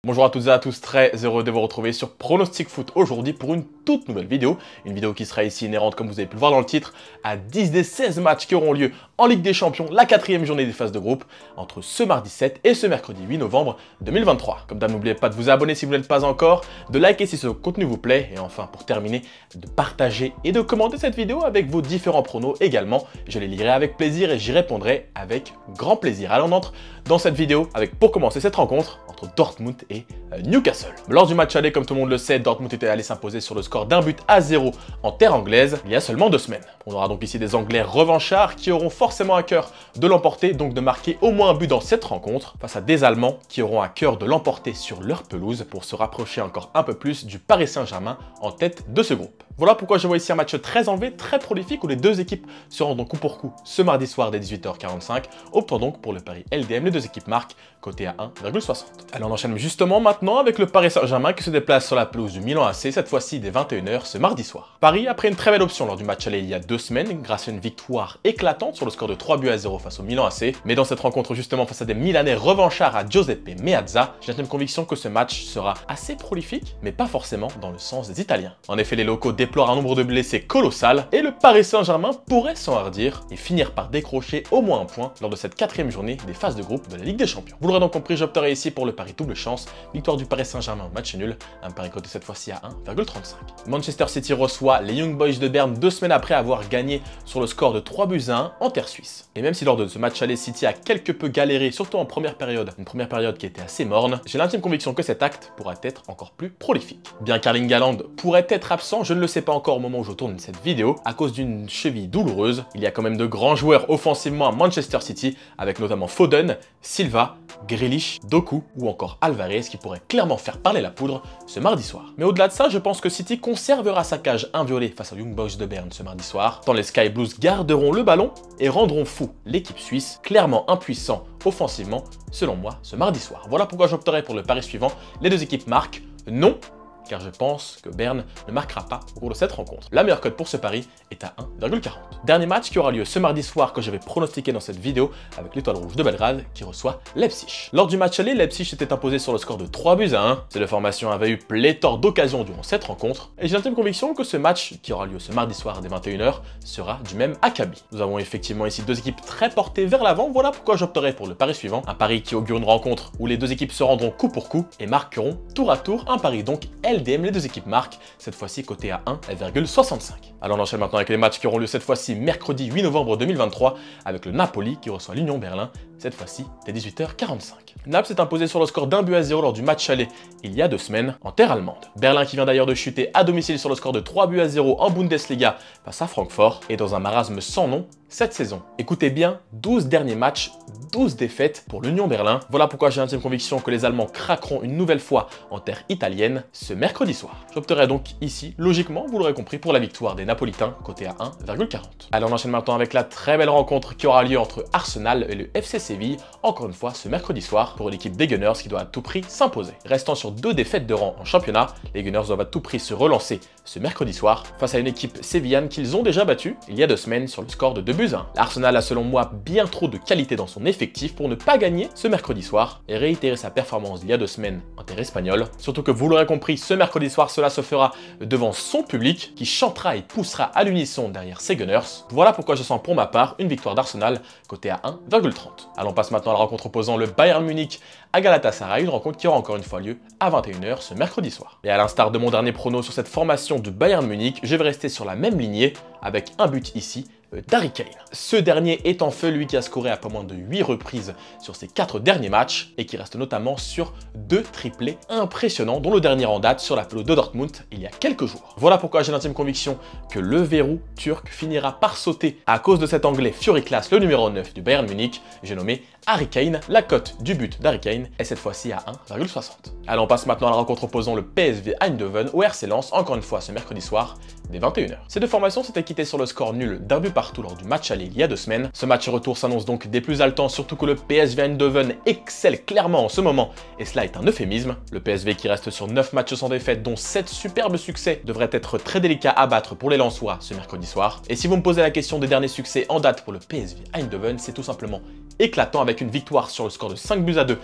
Bonjour à toutes et à tous, très heureux de vous retrouver sur Pronostic Foot aujourd'hui pour une toute nouvelle vidéo. Une vidéo qui sera ici inhérente, comme vous avez pu le voir dans le titre, à 10 des 16 matchs qui auront lieu en Ligue des Champions, la 4e journée des phases de groupe, entre ce mardi 7 et ce mercredi 8 novembre 2023. Comme d'hab, n'oubliez pas de vous abonner si vous ne l'êtes pas encore, de liker si ce contenu vous plaît, et enfin, pour terminer, de partager et de commenter cette vidéo avec vos différents pronos également. Je les lirai avec plaisir et j'y répondrai avec grand plaisir. Alors on entre dans cette vidéo avec, pour commencer, cette rencontre entre Dortmund et Newcastle. Lors du match aller, comme tout le monde le sait, Dortmund était allé s'imposer sur le score d'1-0 en terre anglaise il y a seulement 2 semaines. On aura donc ici des Anglais revanchards qui auront forcément à cœur de l'emporter, donc de marquer au moins un but dans cette rencontre, face à des Allemands qui auront à cœur de l'emporter sur leur pelouse pour se rapprocher encore un peu plus du Paris Saint-Germain en tête de ce groupe. Voilà pourquoi je vois ici un match très enlevé, très prolifique, où les deux équipes seront donc coup pour coup ce mardi soir dès 18h45, optant donc pour le pari LDM. Les deux équipes marquent, coté à 1,60. Alors on enchaîne justement maintenant avec le Paris Saint-Germain qui se déplace sur la pelouse du Milan AC, cette fois-ci dès 21h ce mardi soir. Paris, après une très belle option lors du match aller il y a 2 semaines, grâce à une victoire éclatante sur le score de 3-0 face au Milan AC, mais dans cette rencontre justement face à des Milanais revanchards à Giuseppe Meazza, j'ai la conviction que ce match sera assez prolifique, mais pas forcément dans le sens des Italiens. En effet, les locaux déplorent un nombre de blessés colossal, et le Paris Saint-Germain pourrait s'enhardir et finir par décrocher au moins un point lors de cette 4e journée des phases de groupe de la Ligue des Champions. Vous l'aurez donc compris, j'opterai ici pour le pari double chance, victoire du Paris Saint-Germain au match nul, un pari coté cette fois-ci à 1,35. Manchester City reçoit les Young Boys de Berne 2 semaines après avoir gagné sur le score de 3-1 en terre suisse. Et même si lors de ce match aller, City a quelque peu galéré, surtout en première période, une première période qui était assez morne, j'ai l'intime conviction que cet acte pourra être encore plus prolifique. Bien qu'Erling Haaland pourrait être absent, je ne le sais pas encore au moment où je tourne cette vidéo, à cause d'une cheville douloureuse, il y a quand même de grands joueurs offensivement à Manchester City, avec notamment Foden, Silva, Grealish, Doku ou encore Alvarez qui pourraient clairement faire parler la poudre ce mardi soir. Mais au-delà de ça, je pense que City conservera sa cage inviolée face aux Young Boys de Berne ce mardi soir, tant les Sky Blues garderont le ballon et rendront fou l'équipe suisse, clairement impuissant offensivement selon moi ce mardi soir. Voilà pourquoi j'opterai pour le pari suivant, les deux équipes marquent non, car je pense que Berne ne marquera pas au cours de cette rencontre. La meilleure cote pour ce pari est à 1,40. Dernier match qui aura lieu ce mardi soir que je vais pronostiquer dans cette vidéo avec l'Étoile Rouge de Belgrade qui reçoit Leipzig. Lors du match aller, Leipzig s'était imposé sur le score de 3-1. Ces deux formations avaient eu pléthore d'occasions durant cette rencontre et j'ai l'intime conviction que ce match qui aura lieu ce mardi soir dès 21h sera du même acabit. Nous avons effectivement ici deux équipes très portées vers l'avant, voilà pourquoi j'opterai pour le pari suivant, un pari qui augure une rencontre où les deux équipes se rendront coup pour coup et marqueront tour à tour, un pari donc LDM, les deux équipes marquent, cette fois-ci coté à 1,65. Alors on enchaîne maintenant avec les matchs qui auront lieu cette fois-ci mercredi 8 novembre 2023 avec le Napoli qui reçoit l'Union Berlin, cette fois-ci dès 18h45. Naples s'est imposé sur le score d'1-0 lors du match aller il y a 2 semaines en terre allemande. Berlin qui vient d'ailleurs de chuter à domicile sur le score de 3-0 en Bundesliga face à Francfort et dans un marasme sans nom cette saison. Écoutez bien, 12 derniers matchs, 12 défaites pour l'Union Berlin. Voilà pourquoi j'ai l'intime conviction que les Allemands craqueront une nouvelle fois en terre italienne ce mercredi soir. J'opterai donc ici, logiquement, vous l'aurez compris, pour la victoire des Napolitains, coté à 1,40. Alors on enchaîne maintenant avec la très belle rencontre qui aura lieu entre Arsenal et le FC Séville, encore une fois ce mercredi soir, pour l'équipe des Gunners qui doit à tout prix s'imposer. Restant sur 2 défaites de rang en championnat, les Gunners doivent à tout prix se relancer ce mercredi soir face à une équipe sévillane qu'ils ont déjà battue il y a 2 semaines sur le score de 2-1. Arsenal a selon moi bien trop de qualité dans son effectif pour ne pas gagner ce mercredi soir et réitérer sa performance d'il y a 2 semaines en terre espagnole. Surtout que vous l'aurez compris, ce mercredi soir cela se fera devant son public qui chantera et poussera à l'unisson derrière ses Gunners. Voilà pourquoi je sens pour ma part une victoire d'Arsenal côté à 1,30. Alors on passe maintenant à la rencontre opposant le Bayern Munich à Galatasaray, une rencontre qui aura encore une fois lieu à 21h ce mercredi soir. Et à l'instar de mon dernier prono sur cette formation du Bayern Munich, je vais rester sur la même lignée avec un but ici d'Harry Kane. Ce dernier étant feu, lui qui a scoré à pas moins de 8 reprises sur ses 4 derniers matchs et qui reste notamment sur 2 triplés impressionnants, dont le dernier en date sur la pelouse de Dortmund il y a quelques jours. Voilà pourquoi j'ai l'intime conviction que le verrou turc finira par sauter à cause de cet anglais Furiklass, le numéro 9 du Bayern Munich, j'ai nommé Harry Kane. La cote du but d'Harry Kane est cette fois-ci à 1,60. Alors on passe maintenant à la rencontre opposant le PSV Eindhoven au RC Lens, encore une fois ce mercredi soir dès 21h. Ces deux formations s'étaient quittées sur le score nul d'un but partout lors du match aller il y a 2 semaines. Ce match retour s'annonce donc des plus haletants, surtout que le PSV Eindhoven excelle clairement en ce moment, et cela est un euphémisme. Le PSV qui reste sur 9 matchs sans défaite, dont 7 superbes succès, devrait être très délicat à battre pour les Lensois ce mercredi soir. Et si vous me posez la question des derniers succès en date pour le PSV Eindhoven, c'est tout simplement éclatant avec une victoire sur le score de 5-2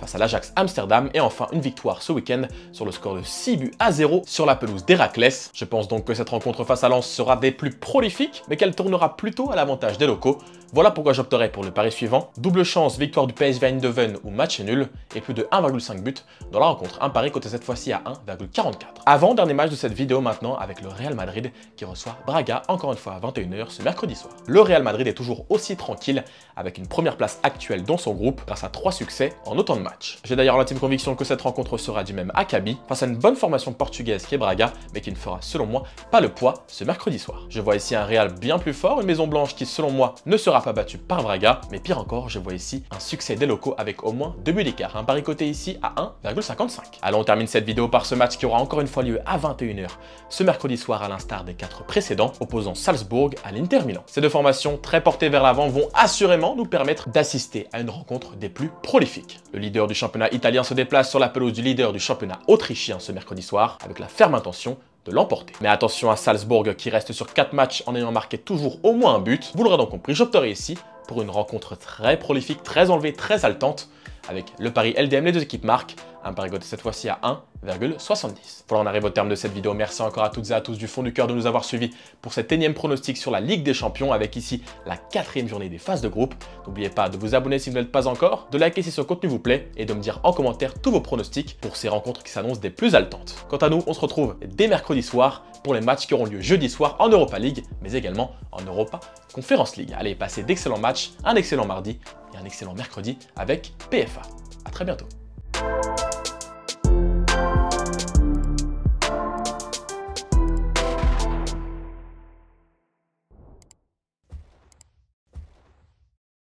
face à l'Ajax Amsterdam et enfin une victoire ce week-end sur le score de 6-0 sur la pelouse d'Héraclès. Je pense donc que cette rencontre face à Lens sera des plus prolifiques, mais qu'elle tournera plutôt à l'avantage des locaux. Voilà pourquoi j'opterai pour le pari suivant. Double chance, victoire du PSV Eindhoven ou match nul, et plus de 1,5 buts dans la rencontre. Un pari coté cette fois-ci à 1,44. Avant-dernier match de cette vidéo maintenant avec le Real Madrid qui reçoit Braga, encore une fois à 21 h ce mercredi soir. Le Real Madrid est toujours aussi tranquille, avec une première place actuelle dans son groupe grâce à 3 succès en autant de matchs. J'ai d'ailleurs l'intime conviction que cette rencontre sera du même acabit, face à une bonne formation portugaise qui est Braga, mais qui ne fera selon moi pas le poids ce mercredi soir. Je vois ici un Real bien plus fort, une Maison Blanche qui selon moi ne sera pas battue par Braga, mais pire encore, je vois ici un succès des locaux avec au moins 2 buts d'écart. Un pari coté ici à 1,55. Alors on termine cette vidéo par ce match qui aura encore une fois lieu à 21 h ce mercredi soir à l'instar des 4 précédents, opposant Salzbourg à l'Inter Milan. Ces deux formations très portées vers l'avant vont assurément nous permettre d'assister à une rencontre des plus prolifiques. Le leader du championnat italien se déplace sur la pelouse du leader du championnat autrichien ce mercredi soir avec la ferme intention de l'emporter. Mais attention à Salzbourg qui reste sur 4 matchs en ayant marqué toujours au moins un but. Vous l'aurez donc compris, j'opterai ici pour une rencontre très prolifique, très enlevée, très haletante, avec le pari LDM, les deux équipes marquent, un pari coté cette fois-ci à 1,70. Voilà, on arrive au terme de cette vidéo. Merci encore à toutes et à tous du fond du cœur de nous avoir suivis pour cet énième pronostic sur la Ligue des Champions, avec ici la 4e journée des phases de groupe. N'oubliez pas de vous abonner si vous ne l'êtes pas encore, de liker si ce contenu vous plaît et de me dire en commentaire tous vos pronostics pour ces rencontres qui s'annoncent des plus haletantes. Quant à nous, on se retrouve dès mercredi soir pour les matchs qui auront lieu jeudi soir en Europa League, mais également en Europa Conference League. Allez, passez d'excellents matchs, un excellent mardi et un excellent mercredi avec PFA. À très bientôt.